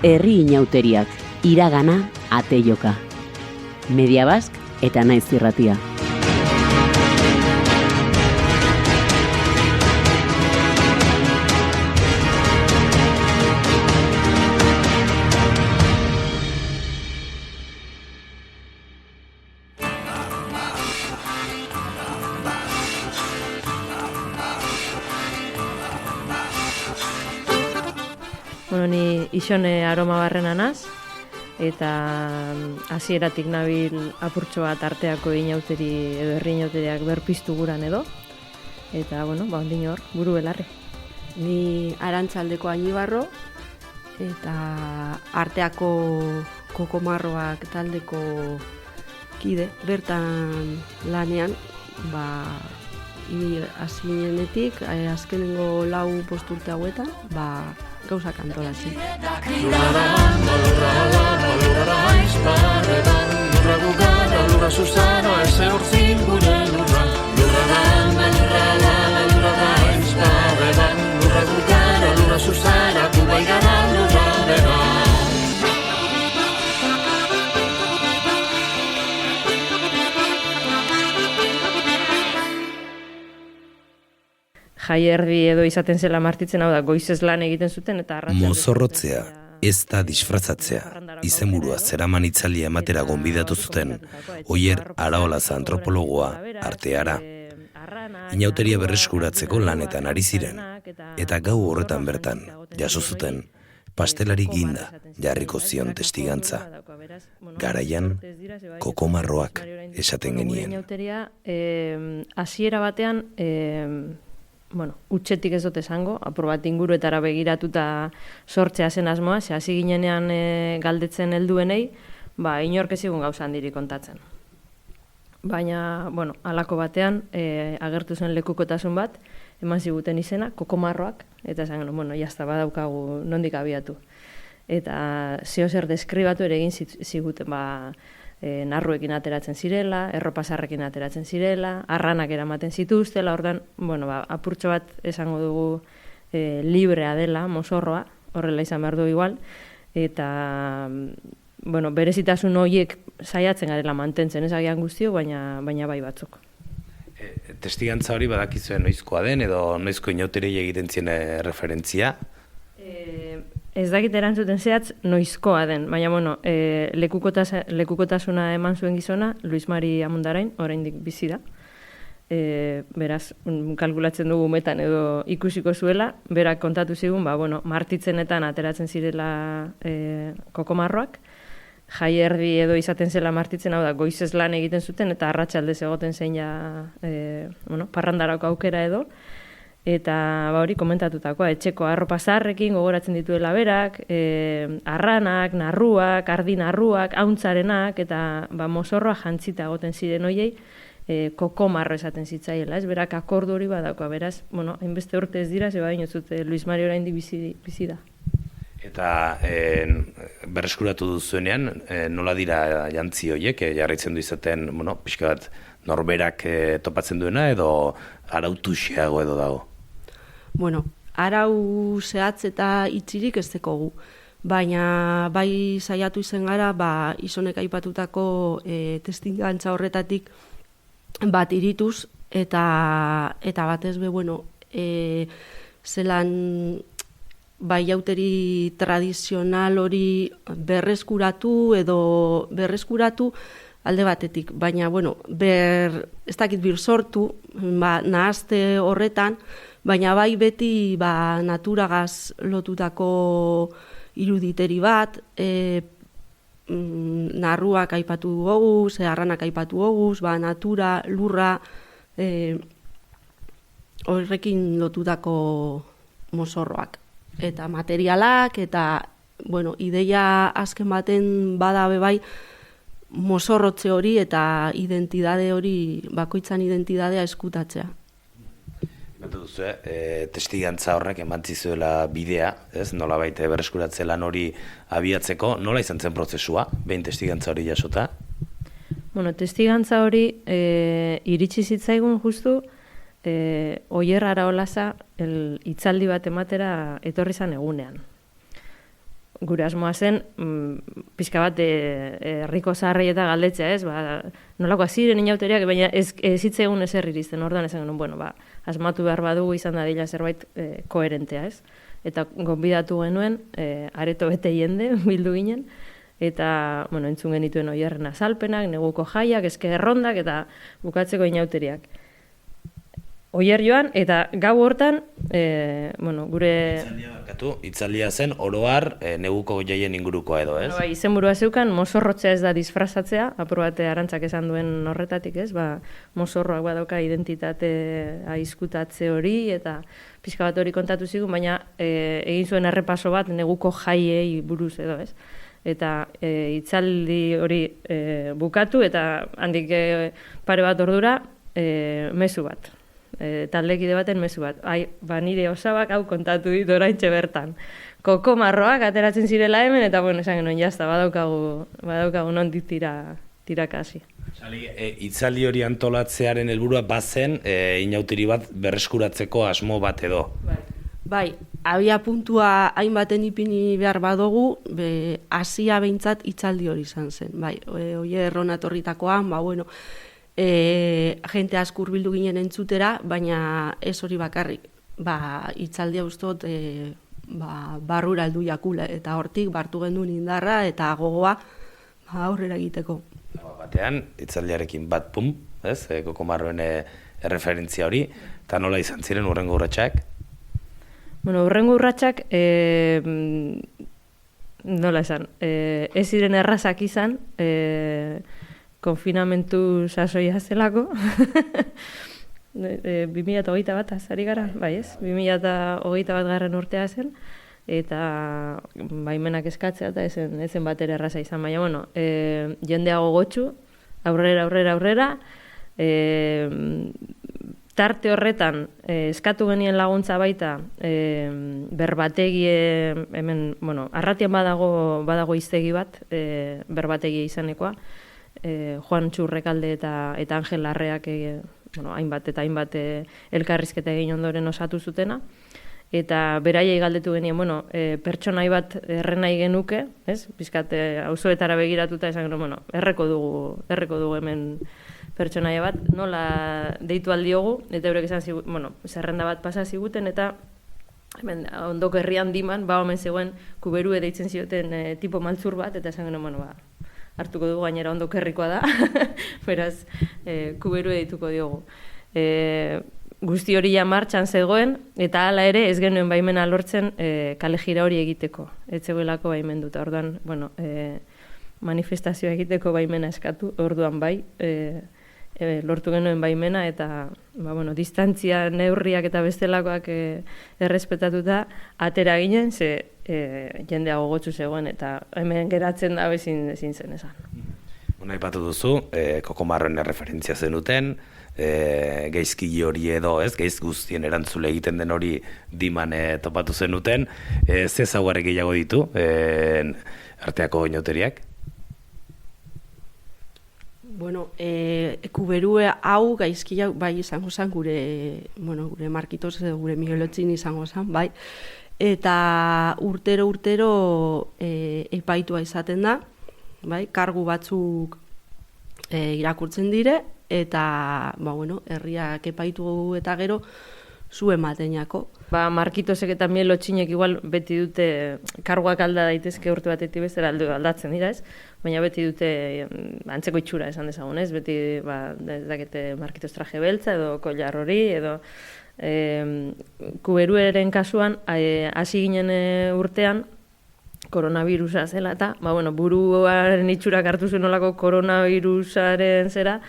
Herri inauteriak, iragana, ateioka. Media Bask eta Naiz Irratia. Ni Ixone Aroma Barrena naz, eta hasieratik nabil apurtxo bat arteako inauteri edo herri inauteriak berpiztu guran edo. Eta, ondino hor, buru belarri. Ni Arantzaldeko Añibarro, eta arteako kokomarroak taldeko kide, bertan lanean, hasi ginenetik, azkenengo 4 posturte hauetan, gauzak antolatzen. Jaierdi edo izaten zela martitzen, hau da, goizez lan egiten zuten eta arratsalde. Mozorrotzea, ez da disfrazatzea. Izenburua zeraman itzalia ematera gonbidatu zuten, Oier Araolaza antropologoa, arteara. Inauteria berreskuratzeko lanetan ari ziren, eta gau horretan bertan, jaso zuten, pastelari ginda jarriko zion testigantza. Garaian, kokomarroak esaten genien. Hasiera batean, utxetik ez dut esango, apur bat inguruetara begiratuta sortzea zen asmoa, hasi ginenean galdetzen helduenei, inork ez zigun gauza handirik kontatzen. Baina, halako batean, agertu zen lekukotasun bat, eman ziguten izena, kokomarroak, eta esan, jazta badaukagu nondik abiatu. Eta zeo zer deskribatu ere egin ziguten, narruekin ateratzen zirela, erropasarrekin ateratzen zirela, arranak eramaten zituztela, ordan, apurtxo bat esango dugu librea dela, mozorroa, horrela izan behar du igual, eta, berezitasun horiek saiatzen garela mantentzen, ez agian guztio, baina bai batzuk. Testigantza hori badakizuen noizkoa den, edo noizko inauterei egiten zien referentzia? Ez dakit erantzuten zehatz noizkoa den, baina lekukotasuna eman zuen gizona, Luis Mari Amundarain, oraindik bizi da. Beraz, kalkulatzen dugu metan edo ikusiko zuela, berak kontatu zigun, martitzenetan ateratzen zirela kokomarroak, jaierdi edo izaten zela martitzen, hau da, goizez lan egiten zuten, eta arratsaldez egoten zein parrandarako aukera edo, eta hori komentatutakoa, etxeko arropa zaharrekin gogoratzen dituela berak, arranak, narruak, ardi narruak, auntzarenak, eta mozorroa jantzita egoten ziren hoiei, kokomarro esaten zitzaiela, ez berak akordu hori badakoa, beraz, hainbeste urte ez dira, zeba inozut Luis Mari oraindik bizi da. Eta berreskuratu duzuenean, nola dira jantzi horiek, jarraitzen du izaten, pixka bat norberak topatzen duena, edo arautuxeago edo dago? Arau zehatz eta itxirik ez dekogu, baina bai saiatu izen gara, Izonek aipatutako testigantza horretatik bat irituz, eta batez zelan jauteri tradizional hori berreskuratu alde batetik, baina, ez dakit sortu, nahazte horretan, baina bai beti naturagaz lotutako iruditeri bat, narruak aipatu goguz, arranak aipatu goguz, natura, lurra, horrekin lotutako mozorroak. Eta materialak, eta, ideia azken baten badabe bai, mozorrotze hori eta identidade hori, bakoitzan identidadea eskutatzea. Testigantza horrek emantzizuela bidea, ez? Nola baita berreskuratze lan hori abiatzeko, nola izan zen prozesua, behin testigantza hori jasota? Testigantza hori iritsi zitzaigun justu, Oier Araolaza hitzaldi bat ematera etorri zan egunean. gure asmoa zen, pixka bat herriko zaharrei eta galdetzea, ez? Nolakoak ziren inauteriak, baina ez hitzegun ezer irizten, orduan esan genuen, bueno, asmatu behar badugu izan dadila zerbait koherentea, ez? Eta gonbidatu genuen, areto bete jende, bildu ginen, eta, bueno, entzun genituen Oierren azalpenak, neguko jaiak, eske errondak, eta bukatzeko inauteriak. Oier joan, eta gau hortan, gure... Itzaldia zen, oroar, neguko jaien ingurukoa edo, ez? Bai, izenburua zeukan, mozorrotzea ez da disfrazatzea, aprobate Arantzak esan duen horretatik, ez? Mozorroak badauka identitate aizkutatze hori, eta pixka bat hori kontatu zigun, baina egin zuen errepaso bat neguko jaiei buruz edo, ez? Eta itzaldi hori bukatu, eta handik pare bat ordura, mezu bat. Taldekide baten mezu bat. Nire osabak hau kontatu dit oraintxe bertan. Koko marroak ateratzen zirela hemen, eta esan genuen jazta, badaukagu nondik tirakasi. Itzaldi hori antolatzearen helburua bazen, inauteri bat berreskuratzeko asmo bat edo. Bai, abia puntua hainbaten ipini behar badugu, hasia behintzat itzaldi hori izan zen. Bai, oie erronatorritakoan, jente asko hurbildu ginen entzutera, baina ez hori bakarrik. Itzaldia ustot barrura heldu jakula, eta hortik bartu genuen indarra eta gogoa aurrera egiteko. Batean, itzaldiarekin bat pum, ez? Kokomarroen erreferentzia hori, eta nola izan ziren hurrengo urratsak? Hurrengo urratsak, nola esan, ez ziren errazak izan, konfinamentu sasoia zelako. 2021 azari gara, bai ez? 2021 garren urtea zen, eta baimenak eskatzea eta ezen batera erraza izan. Baina, jendea gogotsu, aurrera, tarte horretan eskatu genien laguntza baita berbategi, hemen, Arratian badago hiztegi bat, berbategi izanekoa, Juan Txurrekalde eta Angel Larreak hainbat elkarrizketa egin ondoren osatu zutena, eta beraiei galdetu genien, pertsonai bat errenai genuke, ez? Bizkat auzoetara begiratuta esan genuen, erreko dugu hemen pertsonaia bat, nola deitu aldiogu, eta eurek esan zerrenda bat pasa ziguten, eta hemen ondoko herrian diman, omen zegoen kuberue deitzen zioten tipo maltzur bat, eta esan genuen, hartuko dugu, gainera ondo kerrikoa da, beraz, kuberue dituko diogu. Guzti hori ja martxan zegoen, eta hala ere ez genuen baimena lortzen kale jira hori egiteko. Ez zegoelako baimenduta, orduan, manifestazioa egiteko baimena eskatu, orduan bai, lortu genuen baimena, eta distantzia neurriak eta bestelakoak errespetatuta atera ginen, ze jendea gogotsu zegoen, eta hemen geratzen da ezin zen esan. Aipatu duzu, Kokomarroen erreferentzia zenuten, geizkile hori edo, ez, geiz guztien erantzule egiten den hori diman topatu zenuten, ze zaugarri gehiago ditu arteako inauteriak? Kuberue hau gaizkia bai izango zen gure Markitos edo gure Miguelotzin izango zen, bai. Eta urtero epaitua izaten da, bai, kargu batzuk irakurtzen dire, eta herriak epaitu eta gero zu ematenako. Markitosek eta Mielotxinek igual beti dute karguak alda daitezke urte batetik bestera aldatzen dira, ez? Baina beti dute antzeko itxura esan dezagun, ez? Beti ez dakite Markitos traje beltza edo kollar hori edo kuberueren kasuan hasi ginen urtean koronavirusa zela eta buruaren itxurak hartu zuen olako koronavirusaren zera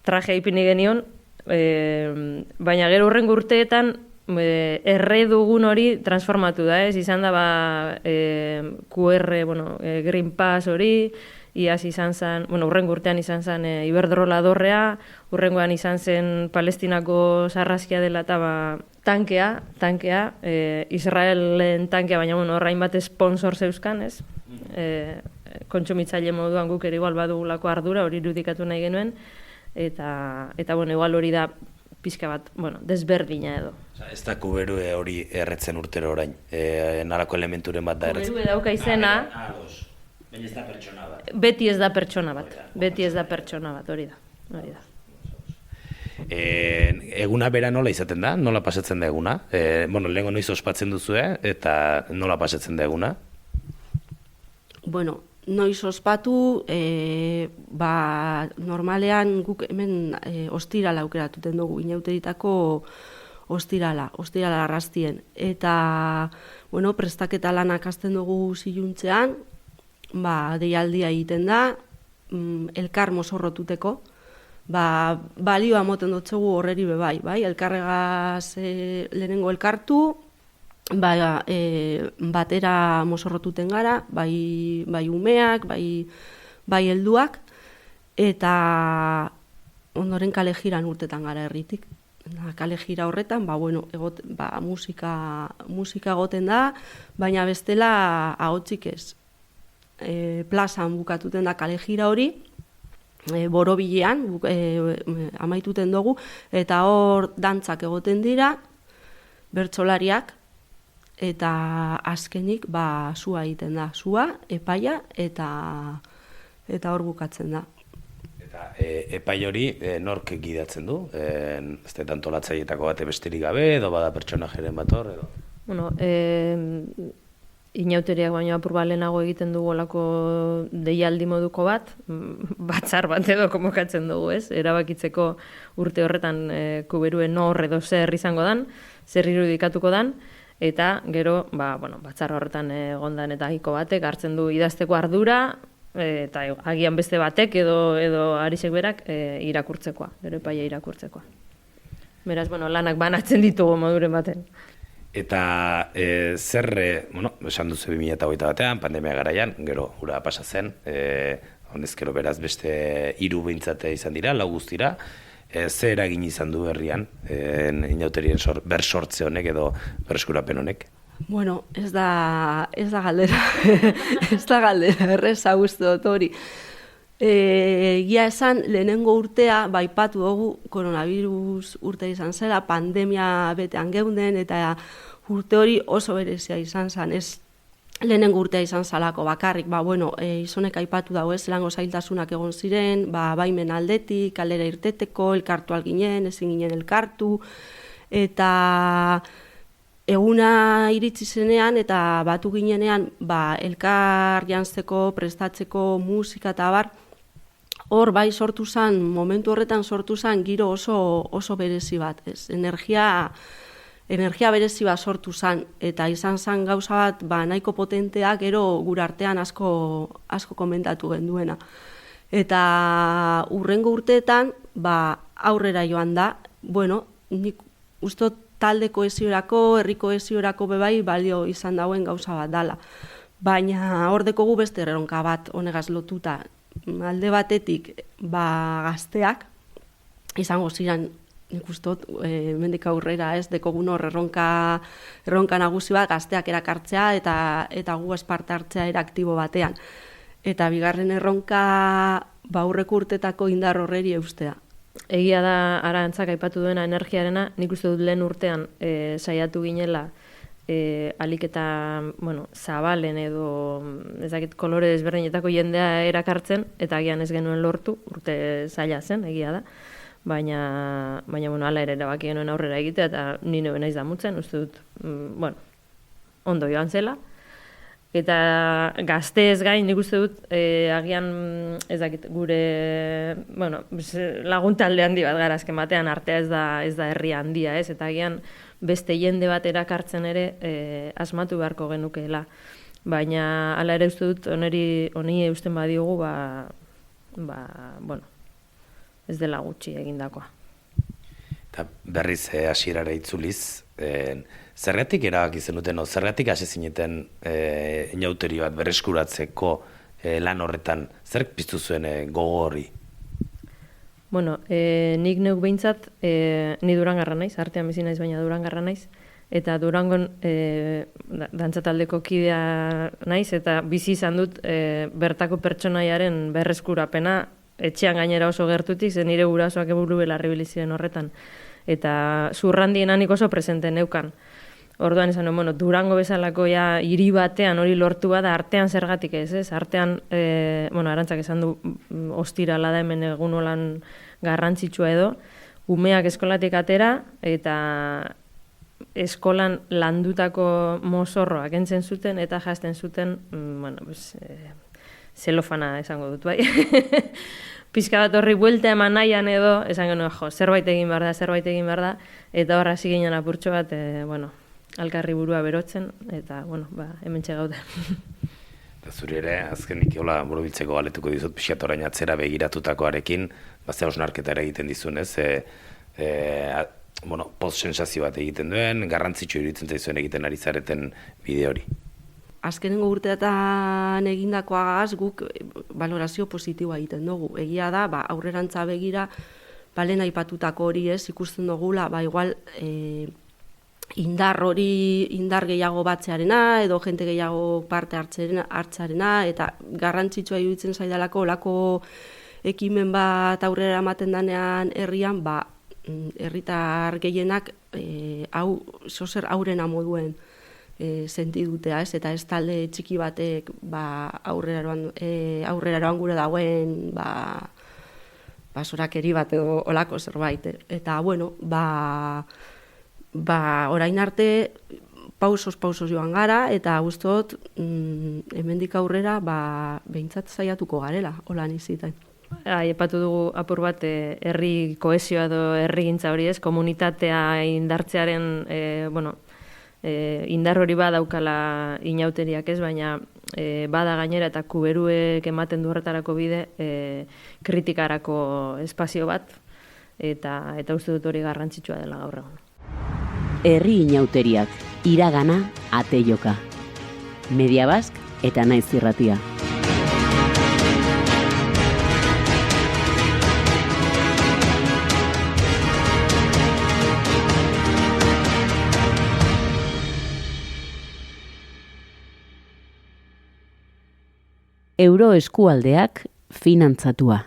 traje ipini genion, baina gero hurrengo urteetan erre dugun hori transformatu da, ez? Izan da QR, Green Pass hori, iaz izan zen, hurrengo urtean izan zen Iberdrola dorrea, hurrengoan izan zen Palestinako sarrazkia dela eta tankea, Israelen tankea, baina horrein bat sponsor zeuzkan, ez? Kontsumitzaile moduan guk ere igual badugulako ardura, hori irudikatu nahi genuen, eta igual hori da pixka bat, desberdina edo. Ez da kuberue hori erretzen urtero orain, nalako elementuren bat da erretzen. Kuberue dauka izena, baina ez da pertsona bat. beti ez da pertsona bat, hori da. Eguna bera nola izaten da? Nola pasatzen da eguna? Lehenko noiz ospatzen duzue, eta nola pasatzen da eguna? Noiz ospatu, normalean guk hemen ostirala aukeratuten dugu, inauteritako ostirala arrastien. Eta, prestaketa lanak hasten dugu ziluntzean, deialdia egiten da, elkar mozorrotuteko, balioa moten dutzugu horreri bebai, elkarregaz lehenengo elkartu, batera mozorrotuten gara, bai umeak, bai helduak, eta ondoren kale jiran urtetan gara herritik. Kale jira horretan, musika goten da, baina bestela ahotsik ez. Plazan bukatuten da kale jira hori, borobilean amaituten dugu, eta hor dantzak egoten dira, bertsolariak, eta azkenik sua egiten da. Sua, epaia, eta hor bukatzen da. Eta epai hori nork gidatzen du? Ez da antolatzaileetako bate besterik gabe, edo bada pertsonajeren bat hor, edo? Inauteriak baino apur lehenago egiten dugu olako deialdi moduko bat, batzar bat edo komokatzen dugu, ez? Erabakitzeko urte horretan kuberuen nor edo zer izango dan, zer irudikatuko dan, eta gero, batzar horretan egondan eta hiko batek hartzen du idazteko ardura, eta agian beste batek edo arisek berak irakurtzekoa, gero epaia irakurtzekoa. Beraz, lanak banatzen ditugu moduren baten. Eta esan duzu 2008 batean, pandemia garaian, gero hura pasa zen, honezkero beraz beste 3 behintzate izan dira, 4 guztira, ze eragin izan du herrian, inauterien bersortze honek edo berskurapen honek? Ez da galdera, erreza guzti dut hori. Egia esan, lehenengo urtea, baipatu dugu, koronavirus urte izan zela, pandemia betean geunden, eta urte hori oso berezia izan zen, ez lehenengo urtea izan zalako bakarrik, izonek aipatu dago ez, zelango zailtasunak egon ziren, baimen aldetik, kalera irteteko, elkartu alginen, ezin ginen elkartu, eta eguna iritsi zenean eta batu ginenean, elkar janzteko, prestatzeko, musika eta bar, hor sortu zen, momentu horretan sortu zen giro oso berezi bat, ez? Energia berezi bat sortu zen, eta izan zen gauza bat nahiko potentea gero gure artean asko komentatu genduena. Eta hurrengo urteetan aurrera joan da, nik uste talde kohesiorako, herri kohesiorako bebai balio izan dauen gauza bat dala. Baina hor dekogu beste erronka bat honegaz lotuta. Alde batetik gazteak, izango ziren nik ustot, mendik aurrera ez, dekogun hor erronka nagusi bat gazteak erakartzea eta gu esparte hartzea eraktibo batean. Eta bigarren erronka aurreko urtetako indar horreri eustea. Egia da Arantzak aipatu duena energiarena, nik uste dut lehen urtean saiatu ginela alik eta zabalen edo ezakit kolore desberdinetako jendea erakartzen, eta agian ez genuen lortu, urte zaila zen, egia da. Baina hala ere erabaki genuen aurrera egitea, eta ni neu naiz damutzen, uste dut, ondo joan zela. Eta gazteez gain, nik uste dut, agian, ezakit, gure, laguntalde handi bat gara azken batean, artea ez da herri handia, ez? Eta agian, beste jende bat erakartzen ere asmatu beharko genukeela. Baina, hala ere uste dut, honi eusten badiogu, ez dela gutxi egindakoa. Eta berriz hasierara itzuliz, zergatik erabaki zenuten, zergatik hasi zineten inauteri bat berreskuratzeko lan horretan, zer piztu zuen gogo horri? Nik neuk behintzat, ni Durangarra naiz, artean bizi naiz, baina Durangarra naiz, eta Durangon dantzataldeko kidea naiz, eta bizi izan dut bertako pertsonaiaren berreskurapena, etxean gainera oso gertutik, zen nire gurasoak eburu belarri biliziren horretan. eta zurrandien nik oso presente neukan. Orduan esan, bueno, Durango bezalako ja hiri batean hori lortua da, artean zergatik ez? Artean, Arantzak esan du ostirala da hemen egun olan garrantzitsua edo, umeak eskolatik atera eta eskolan landutako mozorroak entzen zuten eta jazten zuten, zelofana esango dut, bai. Pizka bat horri buelta eman nahian edo, esan genuen, zerbait egin behar da, eta horra hasi ginen apurtxo bat, alkarri burua berotzen, eta, hemen txegaude. Eta zuri ere, azkenik hola borobiltzeko galetuko dizut, pixat orain atzera begiratutakoarekin, bazea osnarketa ere egiten dizun, ez? Post-sensazio bat egiten duen, garrantzitsu iruditzen zaizuen egiten ari zareten bide hori. Azkenengo urteetan egindakoagaz guk valorazio positiboa egiten dugu. Egia da, aurrerantza begira, lehen aipatutako hori ez, ikusten dugula, igual indar gehiago batzearena, edo jente gehiago parte hartzarena, eta garrantzitsua iruditzen zaidalako, olako ekimen bat aurrera ematen danean herrian, herritar gehienak zozer aurrena moduen sentidutea, ez? Eta ez talde txiki batek aurreraroan gure dagoen sorakeri bat edo olako zerbait. Eta, orain arte pausos joan gara, eta guztot hemendik aurrera behintzat saiatuko garela, holan izitain. Aipatu dugu apur bat herri kohesioa edo herrigintza hori ez, komunitatea indartzearen, indar hori badaukala inauteriak ez, baina bada gainera eta kuberuek ematen du horretarako bide kritikarako espazio bat, eta uste dut hori garrantzitsua dela gaur egun. Herri inauteriak, iragana, ate joka. Media Bask eta Naiz Irratia. Euro eskualdeak finantzatua.